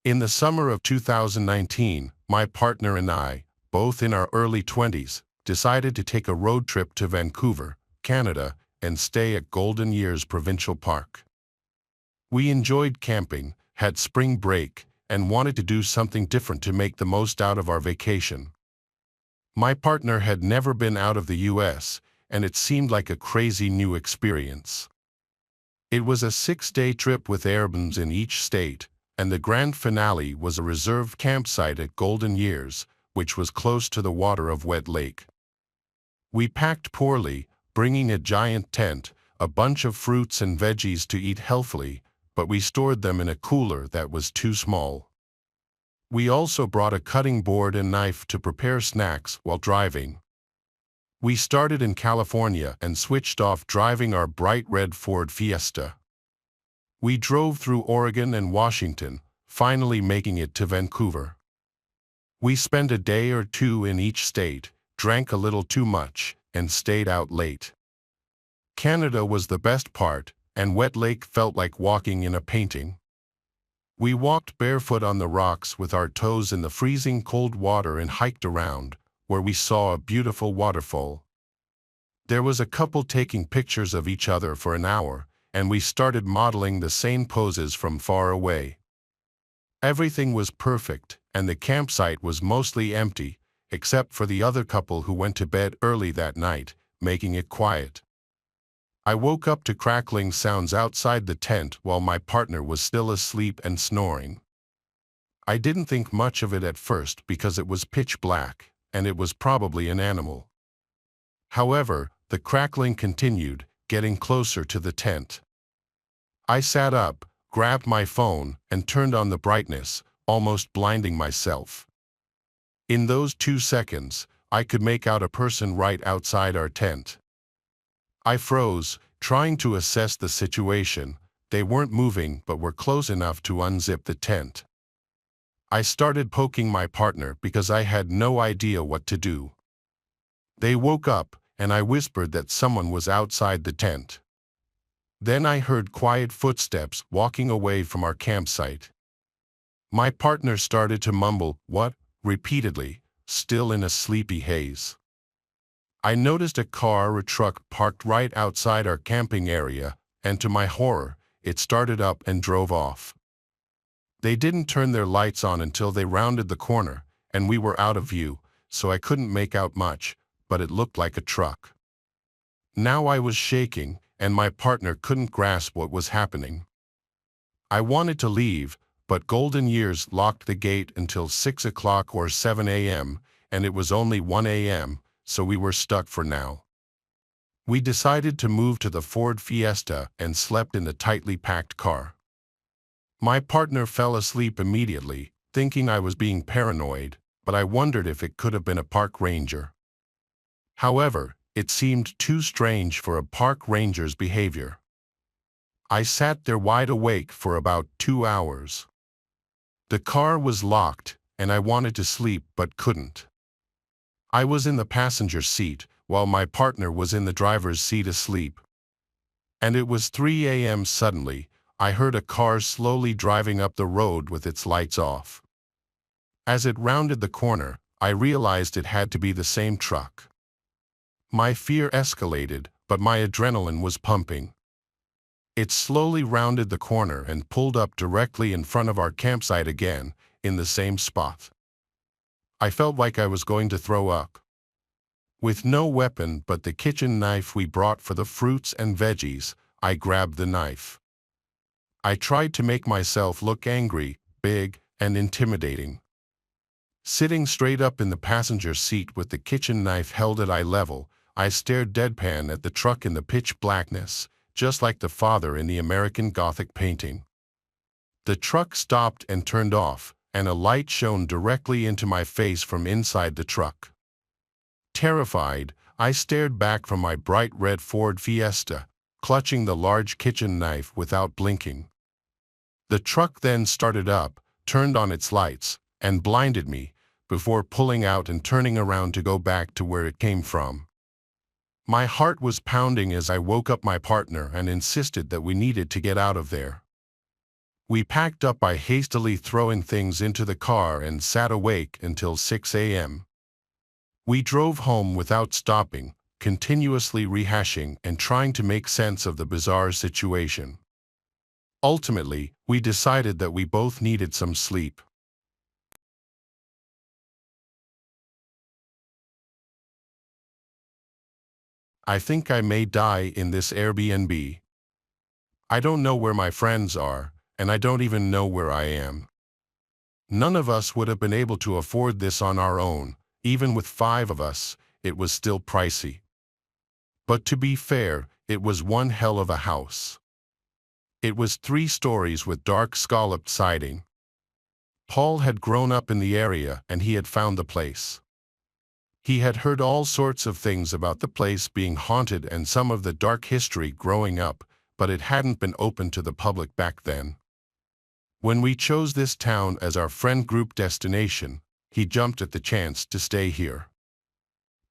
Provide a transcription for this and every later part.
In the summer of 2019, my partner and I, both in our early 20s, decided to take a road trip to Vancouver, Canada, and stay at Golden Years Provincial Park. We enjoyed camping, had spring break, and wanted to do something different to make the most out of our vacation. My partner had never been out of the US, and it seemed like a crazy new experience. It was a 6-day trip with Airbnbs in each state, and the grand finale was a reserved campsite at Golden Years, which was close to the water of Wet Lake. We packed poorly, bringing a giant tent, a bunch of fruits and veggies to eat healthily, but we stored them in a cooler that was too small. We also brought a cutting board and knife to prepare snacks while driving. We started in California and switched off driving our bright red Ford Fiesta. We drove through Oregon and Washington, finally making it to Vancouver. We spent a day or two in each state, drank a little too much, and stayed out late. Canada was the best part, and Wet Lake felt like walking in a painting. We walked barefoot on the rocks with our toes in the freezing cold water and hiked around, where we saw a beautiful waterfall. There was a couple taking pictures of each other for an hour, and we started modeling the same poses from far away. Everything was perfect, and the campsite was mostly empty, except for the other couple who went to bed early that night, making it quiet. I woke up to crackling sounds outside the tent while my partner was still asleep and snoring. I didn't think much of it at first because it was pitch black, and it was probably an animal. However, the crackling continued, getting closer to the tent. I sat up, grabbed my phone, and turned on the brightness, almost blinding myself. In those 2 seconds, I could make out a person right outside our tent. I froze, trying to assess the situation. They weren't moving but were close enough to unzip the tent. I started poking my partner because I had no idea what to do. They woke up, and I whispered that someone was outside the tent. Then I heard quiet footsteps walking away from our campsite. My partner started to mumble, "What?" repeatedly, still in a sleepy haze. I noticed a car or truck parked right outside our camping area, and to my horror, it started up and drove off. They didn't turn their lights on until they rounded the corner, and we were out of view, so I couldn't make out much, but it looked like a truck. Now I was shaking, and my partner couldn't grasp what was happening. I wanted to leave, but Golden Years locked the gate until 6 o'clock or 7 a.m., and it was only 1 a.m., so we were stuck for now. We decided to move to the Ford Fiesta and slept in the tightly packed car. My partner fell asleep immediately, thinking I was being paranoid, but I wondered if it could have been a park ranger. However, it seemed too strange for a park ranger's behavior. I sat there wide awake for about 2 hours. The car was locked, and I wanted to sleep but couldn't. I was in the passenger seat, while my partner was in the driver's seat asleep. And it was 3 a.m. Suddenly, I heard a car slowly driving up the road with its lights off. As it rounded the corner, I realized it had to be the same truck. My fear escalated, but my adrenaline was pumping. It slowly rounded the corner and pulled up directly in front of our campsite again, in the same spot. I felt like I was going to throw up. With no weapon but the kitchen knife we brought for the fruits and veggies, I grabbed the knife. I tried to make myself look angry, big, and intimidating. Sitting straight up in the passenger seat with the kitchen knife held at eye level, I stared deadpan at the truck in the pitch blackness, just like the father in the American Gothic painting. The truck stopped and turned off, and a light shone directly into my face from inside the truck. Terrified, I stared back from my bright red Ford Fiesta, clutching the large kitchen knife without blinking. The truck then started up, turned on its lights, and blinded me, before pulling out and turning around to go back to where it came from. My heart was pounding as I woke up my partner and insisted that we needed to get out of there. We packed up by hastily throwing things into the car and sat awake until 6 a.m. We drove home without stopping, continuously rehashing and trying to make sense of the bizarre situation. Ultimately, we decided that we both needed some sleep. I think I may die in this Airbnb. I don't know where my friends are, and I don't even know where I am. None of us would have been able to afford this on our own. Even with 5 of us, it was still pricey. But to be fair, it was one hell of a house. It was 3 stories with dark scalloped siding. Paul had grown up in the area and he had found the place. He had heard all sorts of things about the place being haunted and some of the dark history growing up, but it hadn't been open to the public back then. When we chose this town as our friend group destination, he jumped at the chance to stay here.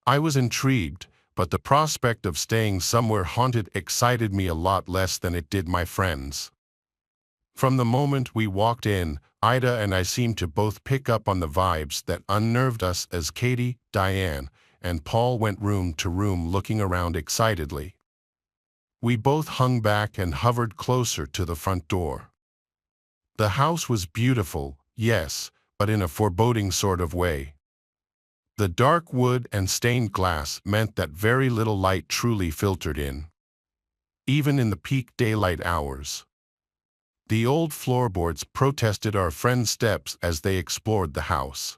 I was intrigued, but the prospect of staying somewhere haunted excited me a lot less than it did my friends. From the moment we walked in, Ida and I seemed to both pick up on the vibes that unnerved us as Katie, Diane, and Paul went room to room looking around excitedly. We both hung back and hovered closer to the front door. The house was beautiful, yes, but in a foreboding sort of way. The dark wood and stained glass meant that very little light truly filtered in, even in the peak daylight hours. The old floorboards protested our friends' steps as they explored the house.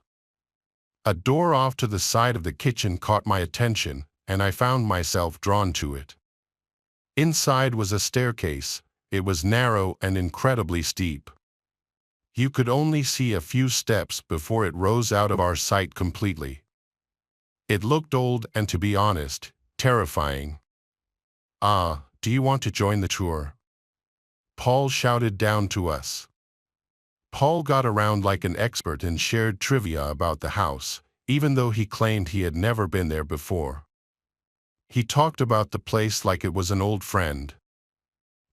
A door off to the side of the kitchen caught my attention, and I found myself drawn to it. Inside was a staircase. It was narrow and incredibly steep. You could only see a few steps before it rose out of our sight completely. It looked old and, to be honest, terrifying. "Ah, do you want to join the tour?" Paul shouted down to us. Paul got around like an expert and shared trivia about the house, even though he claimed he had never been there before. He talked about the place like it was an old friend.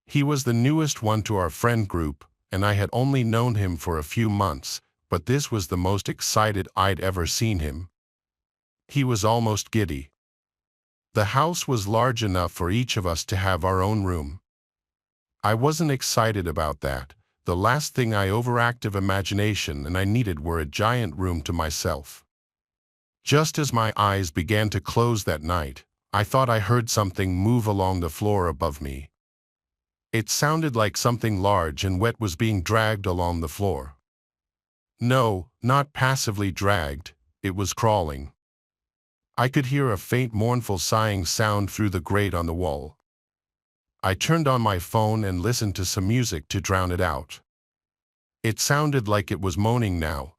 He was the newest one to our friend group, and I had only known him for a few months, but this was the most excited I'd ever seen him. He was almost giddy. The house was large enough for each of us to have our own room. I wasn't excited about that. The last thing I overactive imagination and I needed were a giant room to myself. Just as my eyes began to close that night, I thought I heard something move along the floor above me. It sounded like something large and wet was being dragged along the floor. No, not passively dragged, it was crawling. I could hear a faint mournful sighing sound through the grate on the wall. I turned on my phone and listened to some music to drown it out. It sounded like it was moaning now.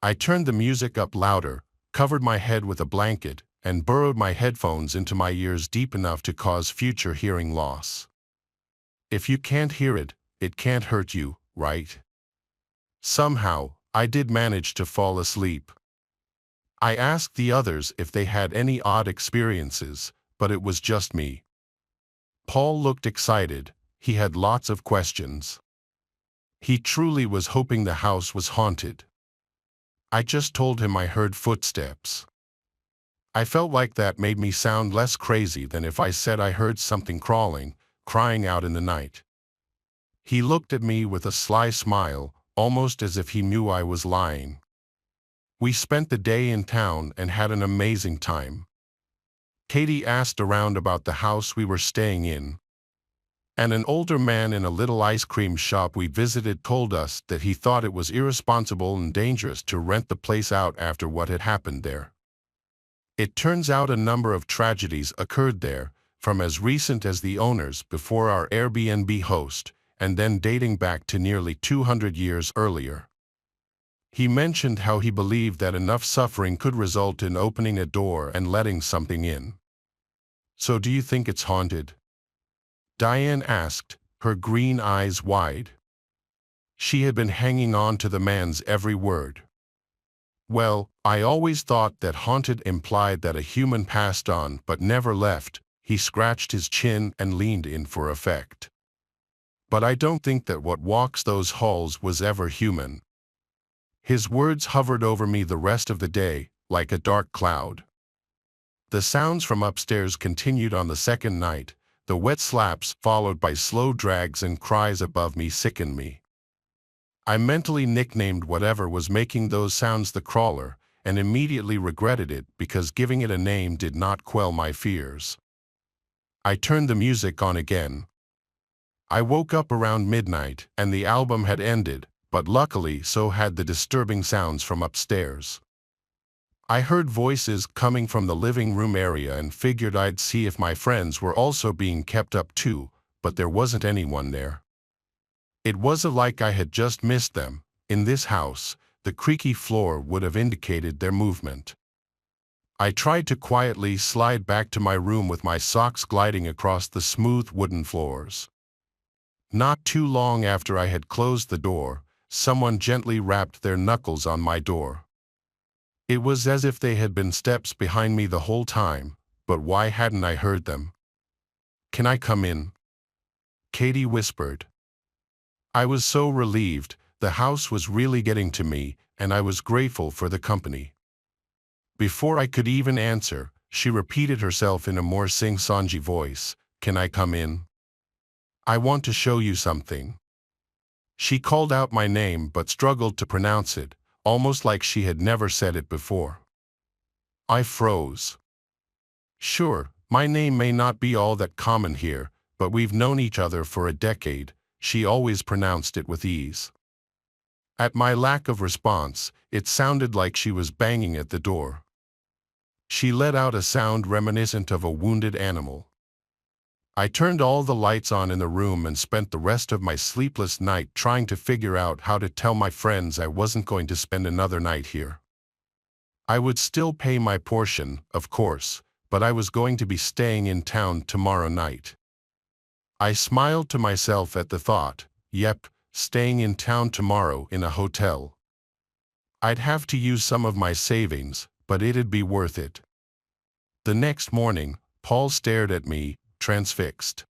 I turned the music up louder, covered my head with a blanket, and burrowed my headphones into my ears deep enough to cause future hearing loss. If you can't hear it, it can't hurt you, right? Somehow, I did manage to fall asleep. I asked the others if they had any odd experiences, but it was just me. Paul looked excited. He had lots of questions. He truly was hoping the house was haunted. I just told him I heard footsteps. I felt like that made me sound less crazy than if I said I heard something crawling, crying out in the night. He looked at me with a sly smile, almost as if he knew I was lying. We spent the day in town and had an amazing time. Katie asked around about the house we were staying in, and an older man in a little ice cream shop we visited told us that he thought it was irresponsible and dangerous to rent the place out after what had happened there. It turns out a number of tragedies occurred there, from as recent as the owners before our Airbnb host, and then dating back to nearly 200 years earlier. He mentioned how he believed that enough suffering could result in opening a door and letting something in. "So do you think it's haunted?" Diane asked, her green eyes wide. She had been hanging on to the man's every word. "Well, I always thought that haunted implied that a human passed on but never left." He scratched his chin and leaned in for effect. but I don't think that what walks those halls was ever human." His words hovered over me the rest of the day, like a dark cloud. The sounds from upstairs continued on the second night. The wet slaps, followed by slow drags and cries above me, sickened me. I mentally nicknamed whatever was making those sounds the crawler, and immediately regretted it because giving it a name did not quell my fears. I turned the music on again. I woke up around midnight, and the album had ended, but luckily so had the disturbing sounds from upstairs. I heard voices coming from the living room area and figured I'd see if my friends were also being kept up too, but there wasn't anyone there. It was like I had just missed them. In this house, the creaky floor would have indicated their movement. I tried to quietly slide back to my room with my socks gliding across the smooth wooden floors. Not too long after I had closed the door, someone gently rapped their knuckles on my door. It was as if they had been steps behind me the whole time, but why hadn't I heard them? "Can I come in?" Katie whispered. I was so relieved. The house was really getting to me, and I was grateful for the company. Before I could even answer, she repeated herself in a more sing-songy voice, "Can I come in? I want to show you something." She called out my name but struggled to pronounce it, almost like she had never said it before. I froze. Sure, my name may not be all that common here, but we've known each other for a decade. She always pronounced it with ease. At my lack of response, it sounded like she was banging at the door. She let out a sound reminiscent of a wounded animal. I turned all the lights on in the room and spent the rest of my sleepless night trying to figure out how to tell my friends I wasn't going to spend another night here. I would still pay my portion, of course, but I was going to be staying in town tomorrow night. I smiled to myself at the thought. Yep, staying in town tomorrow in a hotel. I'd have to use some of my savings, but it'd be worth it. The next morning, Paul stared at me, transfixed.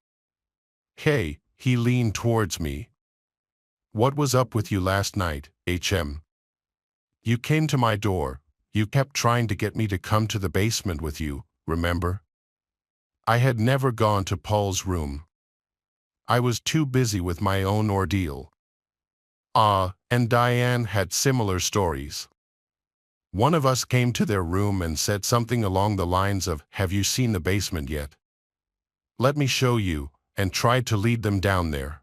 "Hey," he leaned towards me. "What was up with you last night, HM? You came to my door. You kept trying to get me to come to the basement with you, remember?" I had never gone to Paul's room. I was too busy with my own ordeal. And Diane had similar stories. One of us came to their room and said something along the lines of, "Have you seen the basement yet? Let me show you," and tried to lead them down there.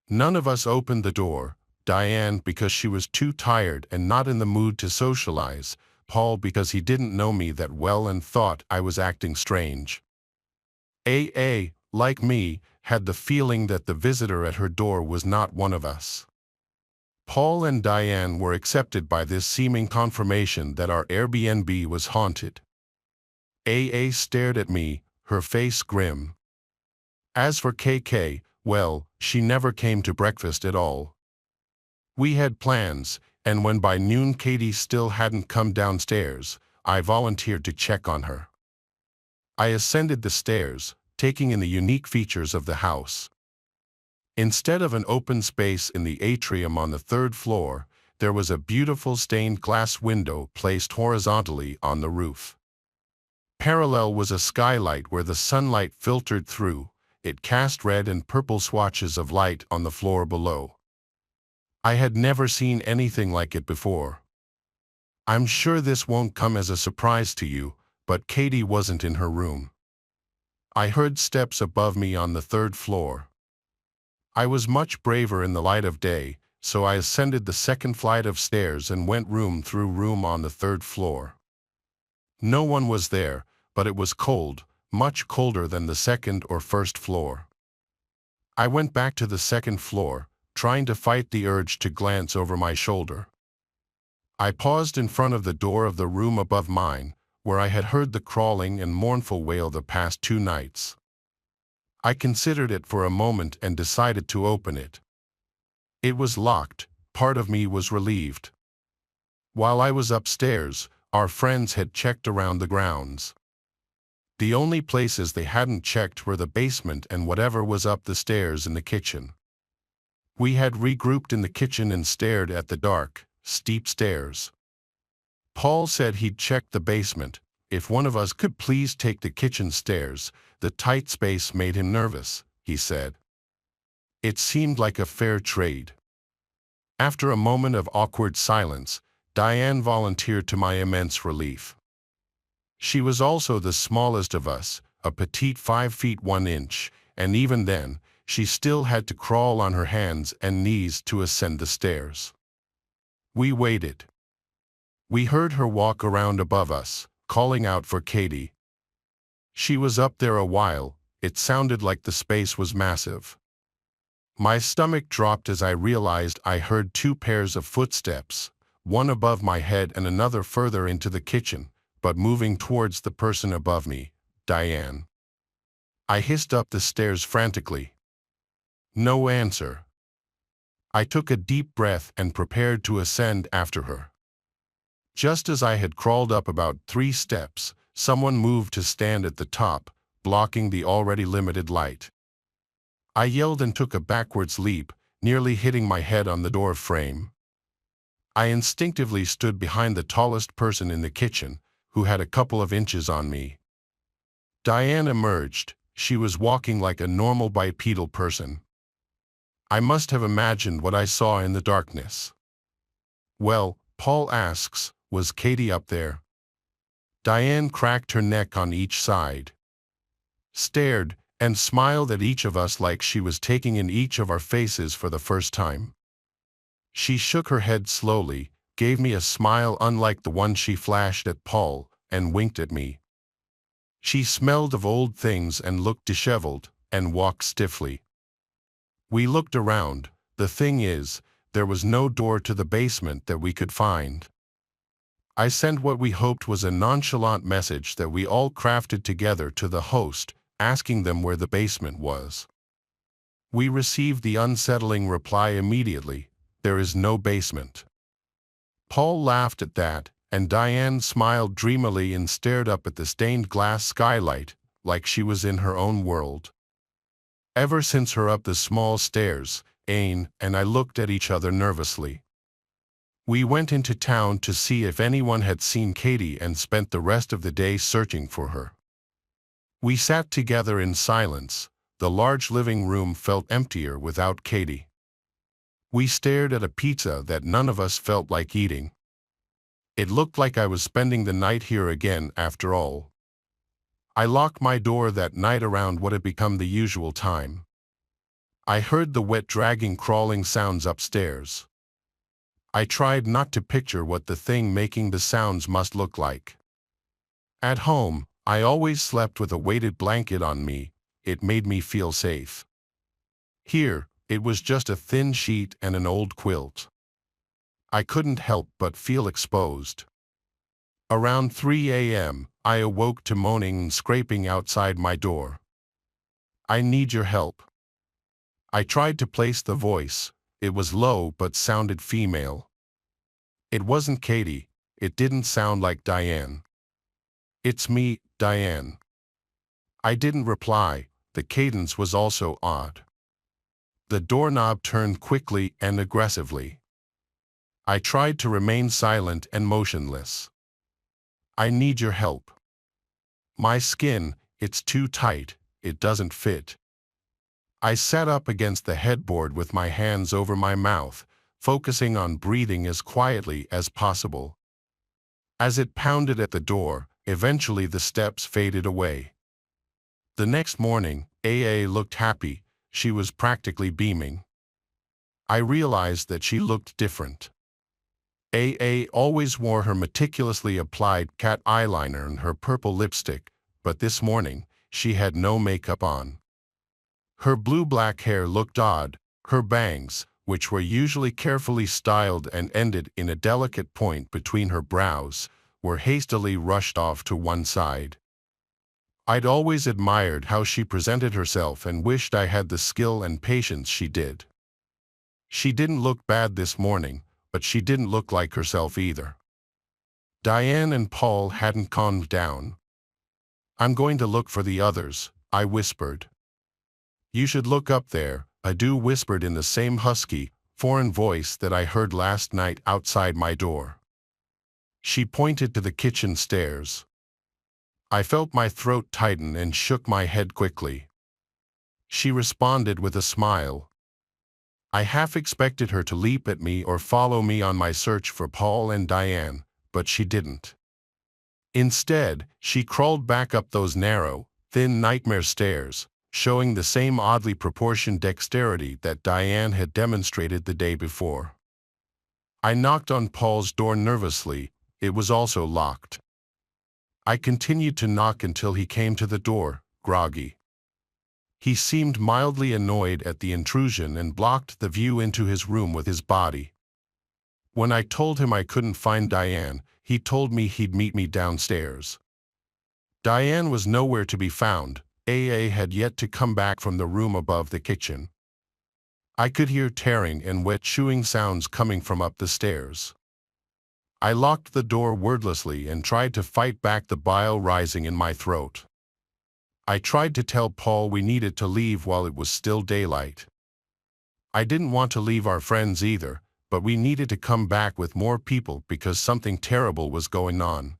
None of us opened the door, Diane because she was too tired and not in the mood to socialize, Paul because he didn't know me that well and thought I was acting strange. AA, like me, had the feeling that the visitor at her door was not one of us. Paul and Diane were accepted by this seeming confirmation that our Airbnb was haunted. AA stared at me, her face grim. As for KK, well, she never came to breakfast at all. We had plans, and when by noon Katie still hadn't come downstairs, I volunteered to check on her. I ascended the stairs, taking in the unique features of the house. Instead of an open space in the atrium on the third floor, there was a beautiful stained glass window placed horizontally on the roof. Parallel was a skylight where the sunlight filtered through. It cast red and purple swatches of light on the floor below. I had never seen anything like it before. I'm sure this won't come as a surprise to you, but Katie wasn't in her room. I heard steps above me on the third floor. I was much braver in the light of day, so I ascended the second flight of stairs and went room through room on the third floor. No one was there, but it was cold, much colder than the second or first floor. I went back to the second floor, trying to fight the urge to glance over my shoulder. I paused in front of the door of the room above mine, where I had heard the crawling and mournful wail the past 2 nights. I considered it for a moment and decided to open it. It was locked. Part of me was relieved. While I was upstairs, our friends had checked around the grounds. The only places they hadn't checked were the basement and whatever was up the stairs in the kitchen. We had regrouped in the kitchen and stared at the dark, steep stairs. Paul said he'd checked the basement. If one of us could please take the kitchen stairs, the tight space made him nervous, he said. It seemed like a fair trade. After a moment of awkward silence, Diane volunteered to my immense relief. She was also the smallest of us, a petite 5 feet 1 inch, and even then, she still had to crawl on her hands and knees to ascend the stairs. We waited. We heard her walk around above us, calling out for Katie. She was up there a while. It sounded like the space was massive. My stomach dropped as I realized I heard 2 pairs of footsteps, one above my head and another further into the kitchen, but moving towards the person above me, Diane. I hissed up the stairs frantically. No answer. I took a deep breath and prepared to ascend after her. Just as I had crawled up about 3 steps, someone moved to stand at the top, blocking the already limited light. I yelled and took a backwards leap, nearly hitting my head on the door frame. I instinctively stood behind the tallest person in the kitchen, who had a couple of inches on me. Diane emerged. She was walking like a normal bipedal person. I must have imagined what I saw in the darkness. Well, Paul asks, was Katie up there? Diane cracked her neck on each side, stared, and smiled at each of us like she was taking in each of our faces for the first time. She shook her head slowly, gave me a smile unlike the one she flashed at Paul, and winked at me. She smelled of old things and looked disheveled, and walked stiffly. We looked around. The thing is, there was no door to the basement that we could find. I sent what we hoped was a nonchalant message that we all crafted together to the host, asking them where the basement was. We received the unsettling reply immediately: there is no basement. Paul laughed at that, and Diane smiled dreamily and stared up at the stained glass skylight, like she was in her own world. Ever since her up the small stairs, Aine and I looked at each other nervously. We went into town to see if anyone had seen Katie and spent the rest of the day searching for her. We sat together in silence. The large living room felt emptier without Katie. We stared at a pizza that none of us felt like eating. It looked like I was spending the night here again after all. I locked my door that night around what had become the usual time. I heard the wet dragging crawling sounds upstairs. I tried not to picture what the thing making the sounds must look like. At home, I always slept with a weighted blanket on me. It made me feel safe. Here, it was just a thin sheet and an old quilt. I couldn't help but feel exposed. Around 3 a.m., I awoke to moaning and scraping outside my door. I need your help. I tried to place the voice. It was low but sounded female. It wasn't Katie. It didn't sound like Diane. It's me, Diane. I didn't reply. The cadence was also odd. The doorknob turned quickly and aggressively. I tried to remain silent and motionless. I need your help. My skin, it's too tight, it doesn't fit. I sat up against the headboard with my hands over my mouth, focusing on breathing as quietly as possible. As it pounded at the door, eventually the steps faded away. The next morning, AA looked happy. She was practically beaming. I realized that she looked different. AA always wore her meticulously applied cat eyeliner and her purple lipstick, but this morning, she had no makeup on. Her blue-black hair looked odd. Her bangs, which were usually carefully styled and ended in a delicate point between her brows, were hastily rushed off to one side. I'd always admired how she presented herself and wished I had the skill and patience she did. She didn't look bad this morning, but she didn't look like herself either. Diane and Paul hadn't calmed down. I'm going to look for the others, I whispered. You should look up there, Adu whispered in the same husky, foreign voice that I heard last night outside my door. She pointed to the kitchen stairs. I felt my throat tighten and shook my head quickly. She responded with a smile. I half expected her to leap at me or follow me on my search for Paul and Diane, but she didn't. Instead, she crawled back up those narrow, thin nightmare stairs, showing the same oddly proportioned dexterity that Diane had demonstrated the day before. I knocked on Paul's door nervously. It was also locked. I continued to knock until he came to the door, groggy. He seemed mildly annoyed at the intrusion and blocked the view into his room with his body. When I told him I couldn't find Diane, he told me he'd meet me downstairs. Diane was nowhere to be found. AA had yet to come back from the room above the kitchen. I could hear tearing and wet chewing sounds coming from up the stairs. I locked the door wordlessly and tried to fight back the bile rising in my throat. I tried to tell Paul we needed to leave while it was still daylight. I didn't want to leave our friends either, but we needed to come back with more people because something terrible was going on.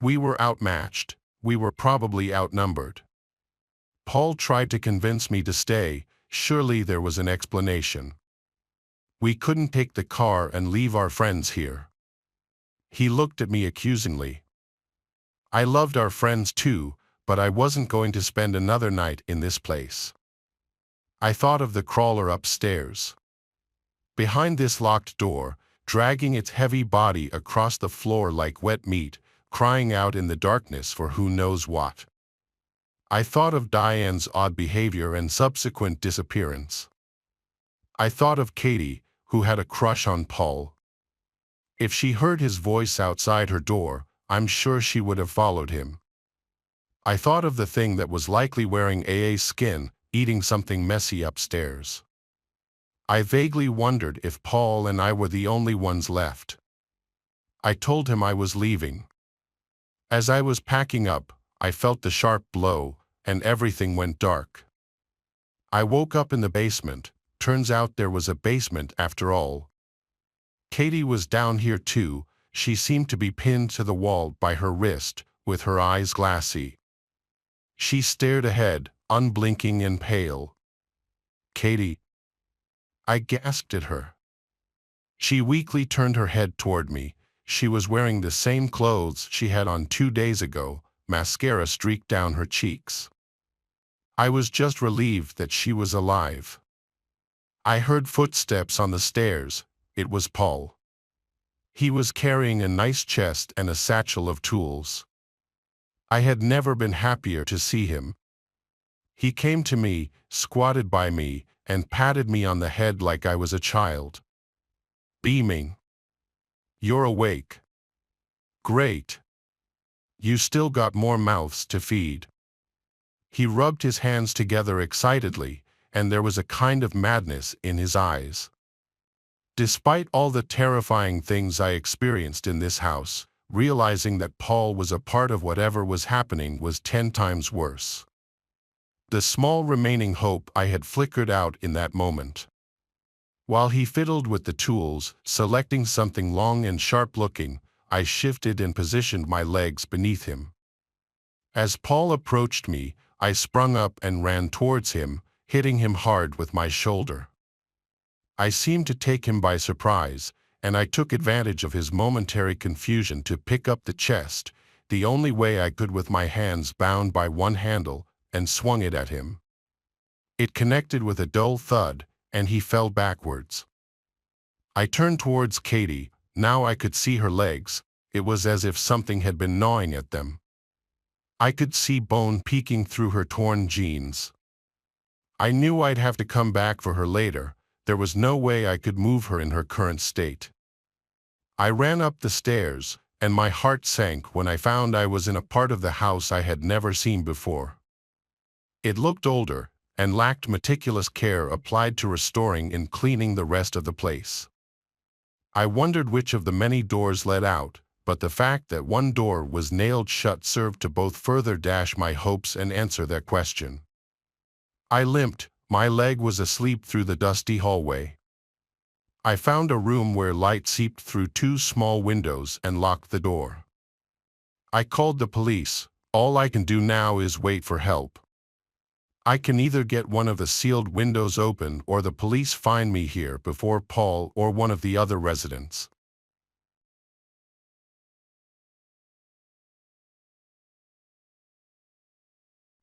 We were outmatched. We were probably outnumbered. Paul tried to convince me to stay. Surely there was an explanation. We couldn't take the car and leave our friends here. He looked at me accusingly. I loved our friends too, but I wasn't going to spend another night in this place. I thought of the crawler upstairs. Behind this locked door, dragging its heavy body across the floor like wet meat, crying out in the darkness for who knows what. I thought of Diane's odd behavior and subsequent disappearance. I thought of Katie, who had a crush on Paul. If she heard his voice outside her door, I'm sure she would have followed him. I thought of the thing that was likely wearing AA's skin, eating something messy upstairs. I vaguely wondered if Paul and I were the only ones left. I told him I was leaving. As I was packing up, I felt the sharp blow, and everything went dark. I woke up in the basement. Turns out there was a basement after all. Katie was down here too. She seemed to be pinned to the wall by her wrist, with her eyes glassy. She stared ahead, unblinking and pale. Katie. I gasped at her. She weakly turned her head toward me. She was wearing the same clothes she had on 2 days ago. Mascara streaked down her cheeks. I was just relieved that she was alive. I heard footsteps on the stairs. It was Paul. He was carrying a nice chest and a satchel of tools. I had never been happier to see him. He came to me, squatted by me, and patted me on the head like I was a child. Beaming. You're awake. Great. You still got more mouths to feed. He rubbed his hands together excitedly, and there was a kind of madness in his eyes. Despite all the terrifying things I experienced in this house, realizing that Paul was a part of whatever was happening was 10 times worse. The small remaining hope I had flickered out in that moment. While he fiddled with the tools, selecting something long and sharp-looking, I shifted and positioned my legs beneath him. As Paul approached me, I sprung up and ran towards him, hitting him hard with my shoulder. I seemed to take him by surprise, and I took advantage of his momentary confusion to pick up the chest, the only way I could with my hands bound by one handle, and swung it at him. It connected with a dull thud, and he fell backwards. I turned towards Katie. Now I could see her legs. It was as if something had been gnawing at them. I could see bone peeking through her torn jeans. I knew I'd have to come back for her later. There was no way I could move her in her current state. I ran up the stairs, and my heart sank when I found I was in a part of the house I had never seen before. It looked older, and lacked meticulous care applied to restoring and cleaning the rest of the place. I wondered which of the many doors led out, but the fact that one door was nailed shut served to both further dash my hopes and answer that question. I limped. My leg was asleep through the dusty hallway. I found a room where light seeped through two small windows and locked the door. I called the police. All I can do now is wait for help. I can either get one of the sealed windows open or the police find me here before Paul or one of the other residents.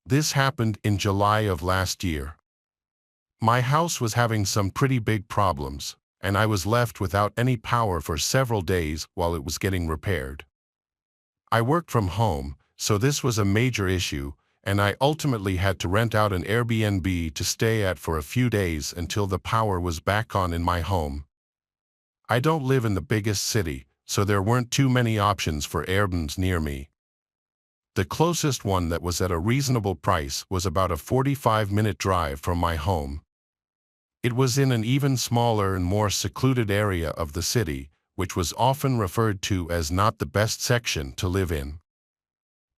This happened in July of last year. My house was having some pretty big problems, and I was left without any power for several days while it was getting repaired. I worked from home, so this was a major issue, and I ultimately had to rent out an Airbnb to stay at for a few days until the power was back on in my home. I don't live in the biggest city, so there weren't too many options for Airbnbs near me. The closest one that was at a reasonable price was about a 45-minute drive from my home. It was in an even smaller and more secluded area of the city, which was often referred to as not the best section to live in.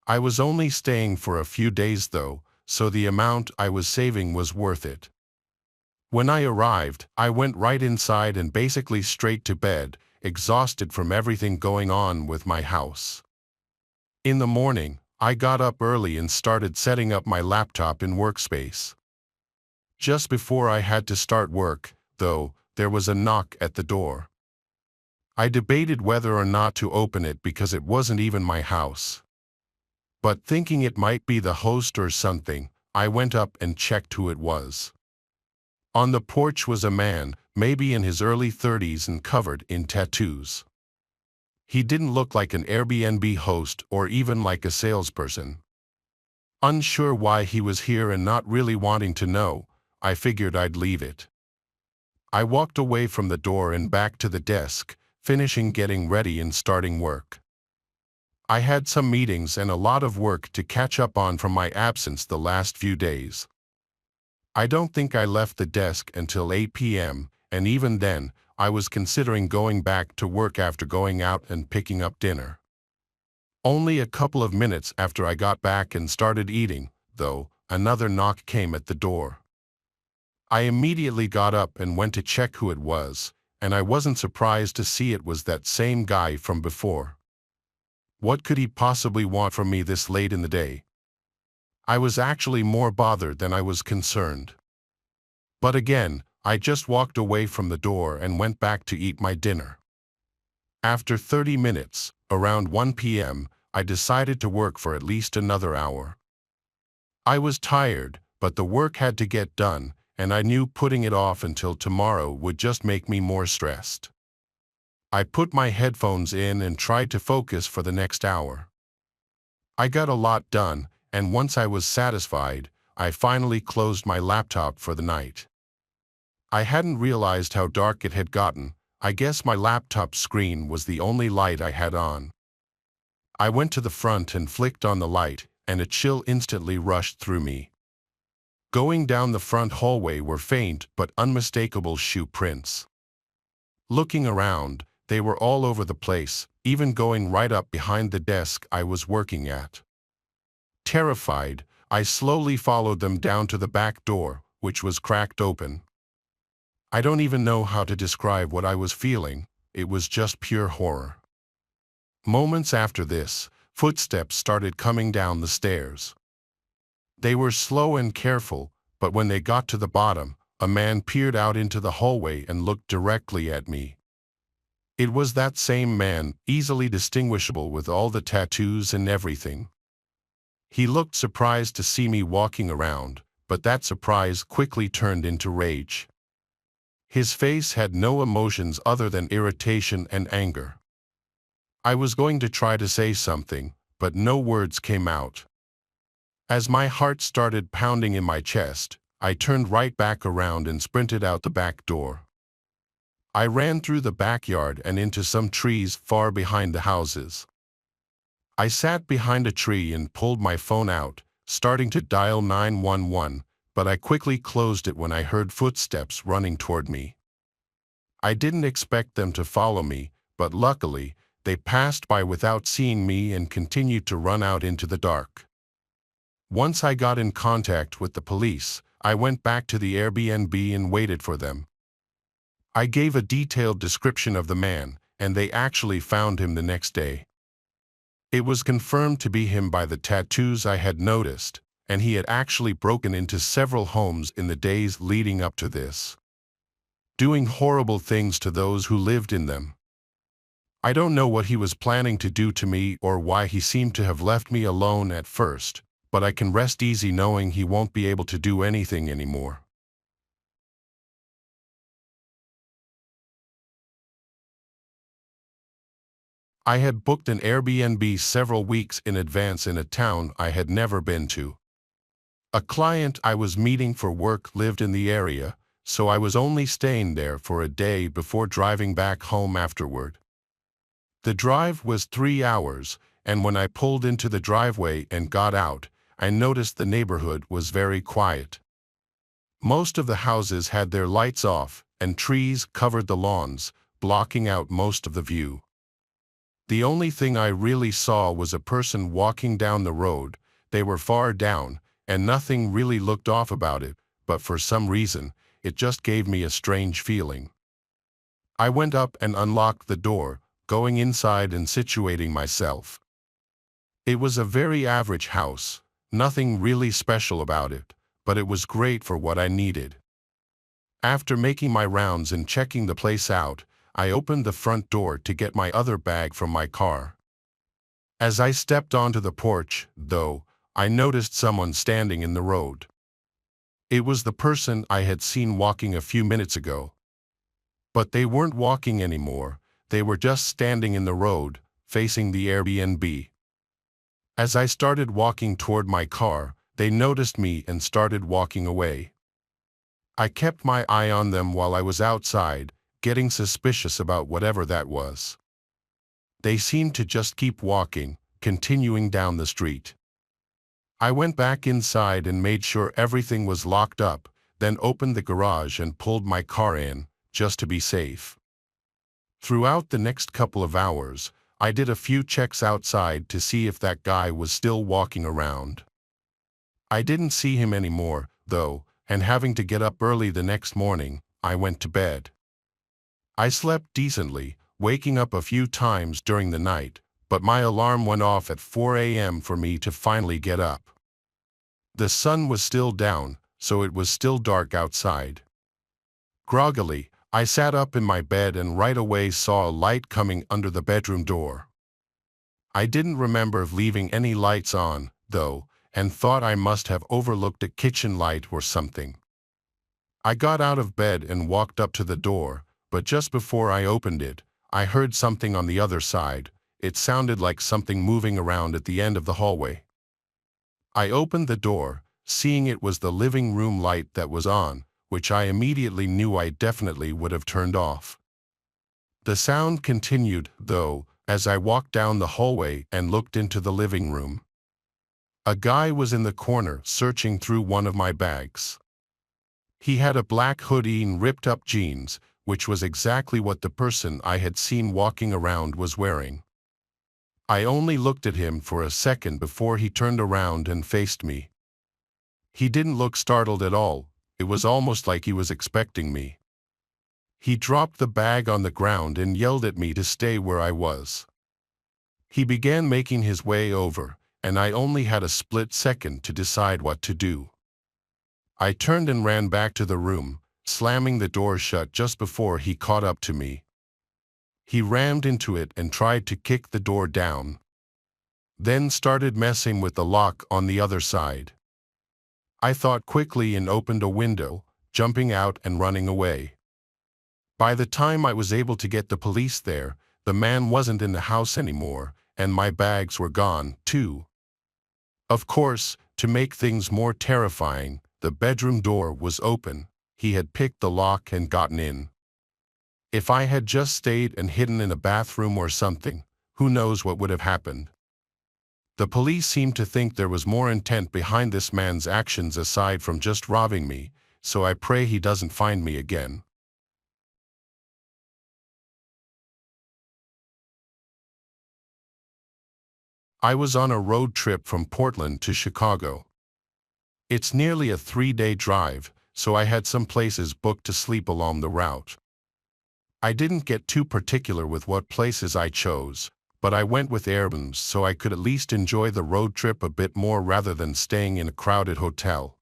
I was only staying for a few days though, so the amount I was saving was worth it. When I arrived, I went right inside and basically straight to bed, exhausted from everything going on with my house. In the morning, I got up early and started setting up my laptop in Workspace. Just before I had to start work, though, there was a knock at the door. I debated whether or not to open it because it wasn't even my house. But thinking it might be the host or something, I went up and checked who it was. On the porch was a man, maybe in his early 30s and covered in tattoos. He didn't look like an Airbnb host or even like a salesperson. Unsure why he was here and not really wanting to know, I figured I'd leave it. I walked away from the door and back to the desk, finishing getting ready and starting work. I had some meetings and a lot of work to catch up on from my absence the last few days. I don't think I left the desk until 8 p.m., and even then, I was considering going back to work after going out and picking up dinner. Only a couple of minutes after I got back and started eating, though, another knock came at the door. I immediately got up and went to check who it was, and I wasn't surprised to see it was that same guy from before. What could he possibly want from me this late in the day? I was actually more bothered than I was concerned. But again, I just walked away from the door and went back to eat my dinner. After 30 minutes, around 1 p.m., I decided to work for at least another hour. I was tired, but the work had to get done, and I knew putting it off until tomorrow would just make me more stressed. I put my headphones in and tried to focus for the next hour. I got a lot done, and once I was satisfied, I finally closed my laptop for the night. I hadn't realized how dark it had gotten. I guess my laptop screen was the only light I had on. I went to the front and flicked on the light, and a chill instantly rushed through me. Going down the front hallway were faint but unmistakable shoe prints. Looking around, they were all over the place, even going right up behind the desk I was working at. Terrified, I slowly followed them down to the back door, which was cracked open. I don't even know how to describe what I was feeling. It was just pure horror. Moments after this, footsteps started coming down the stairs. They were slow and careful, but when they got to the bottom, a man peered out into the hallway and looked directly at me. It was that same man, easily distinguishable with all the tattoos and everything. He looked surprised to see me walking around, but that surprise quickly turned into rage. His face had no emotions other than irritation and anger. I was going to try to say something, but no words came out. As my heart started pounding in my chest, I turned right back around and sprinted out the back door. I ran through the backyard and into some trees far behind the houses. I sat behind a tree and pulled my phone out, starting to dial 911, but I quickly closed it when I heard footsteps running toward me. I didn't expect them to follow me, but luckily, They passed by without seeing me and continued to run out into the dark. Once I got in contact with the police, I went back to the Airbnb and waited for them. I gave a detailed description of the man, and they actually found him the next day. It was confirmed to be him by the tattoos I had noticed, and he had actually broken into several homes in the days leading up to this, doing horrible things to those who lived in them. I don't know what he was planning to do to me or why he seemed to have left me alone at first, but I can rest easy knowing he won't be able to do anything anymore. I had booked an Airbnb several weeks in advance in a town I had never been to. A client I was meeting for work lived in the area, so I was only staying there for a day before driving back home afterward. The drive was 3 hours, and when I pulled into the driveway and got out, I noticed the neighborhood was very quiet. Most of the houses had their lights off, and trees covered the lawns, blocking out most of the view. The only thing I really saw was a person walking down the road. They were far down, and nothing really looked off about it, but for some reason, it just gave me a strange feeling. I went up and unlocked the door, going inside and situating myself. It was a very average house, nothing really special about it, but it was great for what I needed. After making my rounds and checking the place out, I opened the front door to get my other bag from my car. As I stepped onto the porch, though, I noticed someone standing in the road. It was the person I had seen walking a few minutes ago. But they weren't walking anymore, they were just standing in the road, facing the Airbnb. As I started walking toward my car, they noticed me and started walking away. I kept my eye on them while I was outside, getting suspicious about whatever that was. They seemed to just keep walking, continuing down the street. I went back inside and made sure everything was locked up, then opened the garage and pulled my car in, just to be safe. Throughout the next couple of hours, I did a few checks outside to see if that guy was still walking around. I didn't see him anymore, though, and having to get up early the next morning, I went to bed. I slept decently, waking up a few times during the night, but my alarm went off at 4 a.m. for me to finally get up. The sun was still down, so it was still dark outside. Groggily, I sat up in my bed and right away saw a light coming under the bedroom door. I didn't remember leaving any lights on, though, and thought I must have overlooked a kitchen light or something. I got out of bed and walked up to the door, but just before I opened it, I heard something on the other side. It sounded like something moving around at the end of the hallway. I opened the door, seeing it was the living room light that was on, which I immediately knew I definitely would have turned off. The sound continued, though, as I walked down the hallway and looked into the living room. A guy was in the corner searching through one of my bags. He had a black hoodie and ripped-up jeans, which was exactly what the person I had seen walking around was wearing. I only looked at him for a second before he turned around and faced me. He didn't look startled at all. It was almost like he was expecting me. He dropped the bag on the ground and yelled at me to stay where I was. He began making his way over, and I only had a split second to decide what to do. I turned and ran back to the room, slamming the door shut just before he caught up to me. He rammed into it and tried to kick the door down, then started messing with the lock on the other side. I thought quickly and opened a window, jumping out and running away. By the time I was able to get the police there, the man wasn't in the house anymore, and my bags were gone, too. Of course, to make things more terrifying, the bedroom door was open. He had picked the lock and gotten in. If I had just stayed and hidden in a bathroom or something, who knows what would have happened. The police seemed to think there was more intent behind this man's actions aside from just robbing me, so I pray he doesn't find me again. I was on a road trip from Portland to Chicago. It's nearly a 3-day drive, so I had some places booked to sleep along the route. I didn't get too particular with what places I chose, but I went with Airbnb so I could at least enjoy the road trip a bit more rather than staying in a crowded hotel.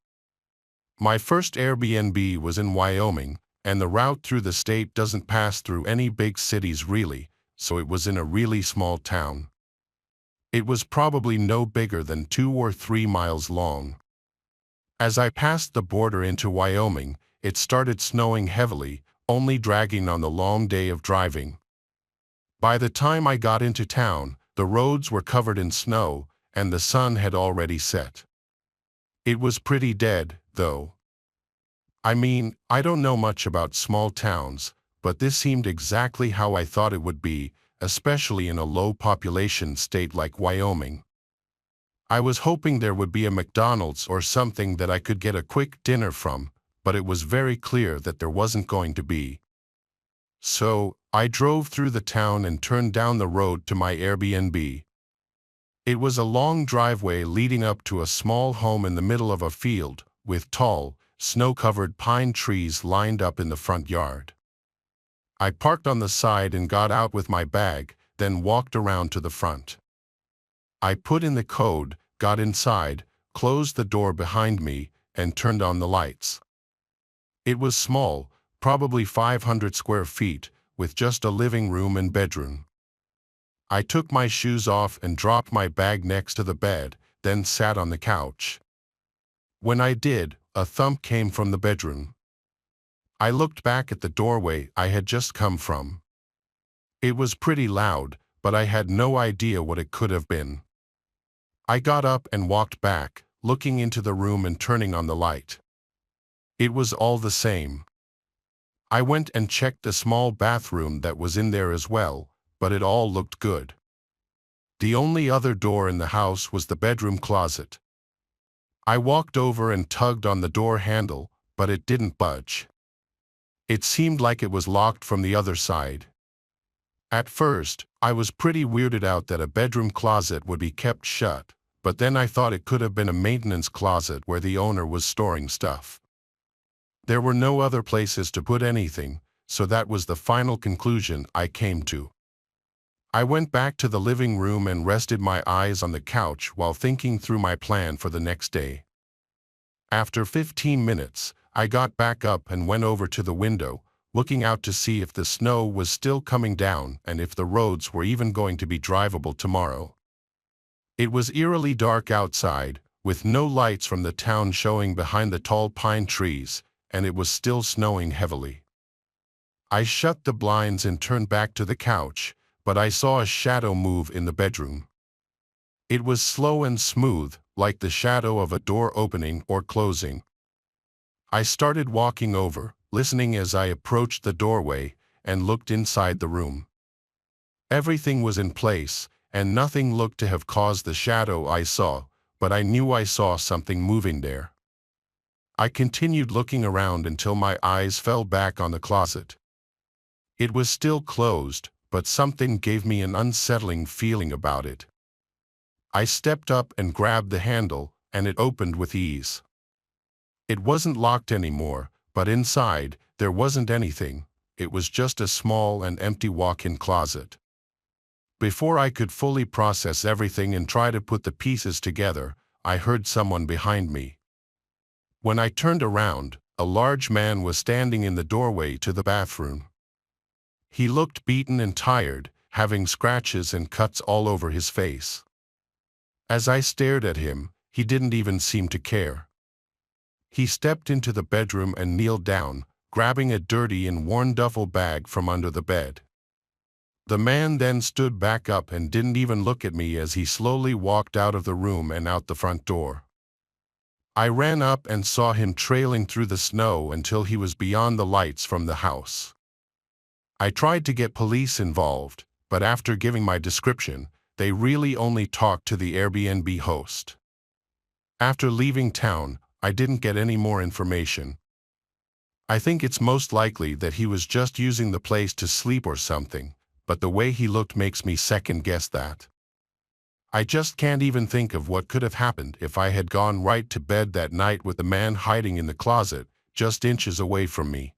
My first Airbnb was in Wyoming, and the route through the state doesn't pass through any big cities really, so it was in a really small town. It was probably no bigger than 2 or 3 miles long. As I passed the border into Wyoming, it started snowing heavily, only dragging on the long day of driving. By the time I got into town, the roads were covered in snow, and the sun had already set. It was pretty dead, though. I mean, I don't know much about small towns, but this seemed exactly how I thought it would be, especially in a low-population state like Wyoming. I was hoping there would be a McDonald's or something that I could get a quick dinner from, but it was very clear that there wasn't going to be. So, I drove through the town and turned down the road to my Airbnb. It was a long driveway leading up to a small home in the middle of a field, with tall, snow-covered pine trees lined up in the front yard. I parked on the side and got out with my bag, then walked around to the front. I put in the code, got inside, closed the door behind me, and turned on the lights. It was small, probably 500 square feet, with just a living room and bedroom. I took my shoes off and dropped my bag next to the bed, then sat on the couch. When I did, a thump came from the bedroom. I looked back at the doorway I had just come from. It was pretty loud, but I had no idea what it could have been. I got up and walked back, looking into the room and turning on the light. It was all the same. I went and checked the small bathroom that was in there as well, but it all looked good. The only other door in the house was the bedroom closet. I walked over and tugged on the door handle, but it didn't budge. It seemed like it was locked from the other side. At first, I was pretty weirded out that a bedroom closet would be kept shut, but then I thought it could have been a maintenance closet where the owner was storing stuff. There were no other places to put anything, so that was the final conclusion I came to. I went back to the living room and rested my eyes on the couch while thinking through my plan for the next day. After 15 minutes, I got back up and went over to the window, looking out to see if the snow was still coming down and if the roads were even going to be drivable tomorrow. It was eerily dark outside, with no lights from the town showing behind the tall pine trees, and it was still snowing heavily. I shut the blinds and turned back to the couch, but I saw a shadow move in the bedroom. It was slow and smooth, like the shadow of a door opening or closing. I started walking over, listening as I approached the doorway, and looked inside the room. Everything was in place, and nothing looked to have caused the shadow I saw, but I knew I saw something moving there. I continued looking around until my eyes fell back on the closet. It was still closed, but something gave me an unsettling feeling about it. I stepped up and grabbed the handle, and it opened with ease. It wasn't locked anymore, but inside, there wasn't anything. It was just a small and empty walk-in closet. Before I could fully process everything and try to put the pieces together, I heard someone behind me. When I turned around, a large man was standing in the doorway to the bathroom. He looked beaten and tired, having scratches and cuts all over his face. As I stared at him, he didn't even seem to care. He stepped into the bedroom and kneeled down, grabbing a dirty and worn duffel bag from under the bed. The man then stood back up and didn't even look at me as he slowly walked out of the room and out the front door. I ran up and saw him trailing through the snow until he was beyond the lights from the house. I tried to get police involved, but after giving my description, they really only talked to the Airbnb host. After leaving town, I didn't get any more information. I think it's most likely that he was just using the place to sleep or something, but the way he looked makes me second-guess that. I just can't even think of what could have happened if I had gone right to bed that night with the man hiding in the closet, just inches away from me.